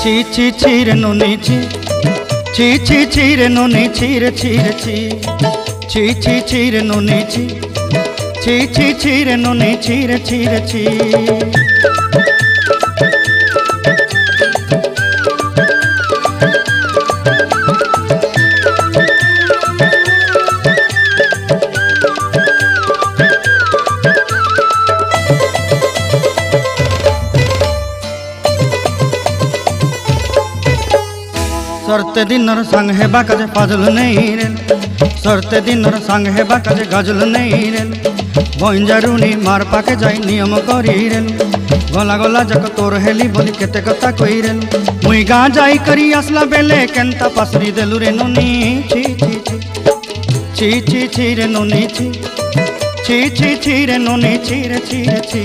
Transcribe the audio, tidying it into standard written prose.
ছি ছি ছি রে নুনি ছি ছি ছি ছি রে নুনি ছি রে ছি রে ছি ছি ছি ছি রে নুনি ছি ছি ছি ছি রে নুনি ছি রে ছি রে ছি। सरते दिनर संग हेबा काजे फाजल नहीं रेल सरते दिनर संग हेबा काजे गजल नहीं रेल बंजारुनी मार पाके जाई नियम करी रेल गला गला जक तोर हेली बोली केते कथा कई रेल मुई गा जाई करी आसला बेले केंता पासरी देलु रे नुनी छी छी छी छी छी रे नुनी छी छी छी छी रे नुनी छी रे छी रे छी।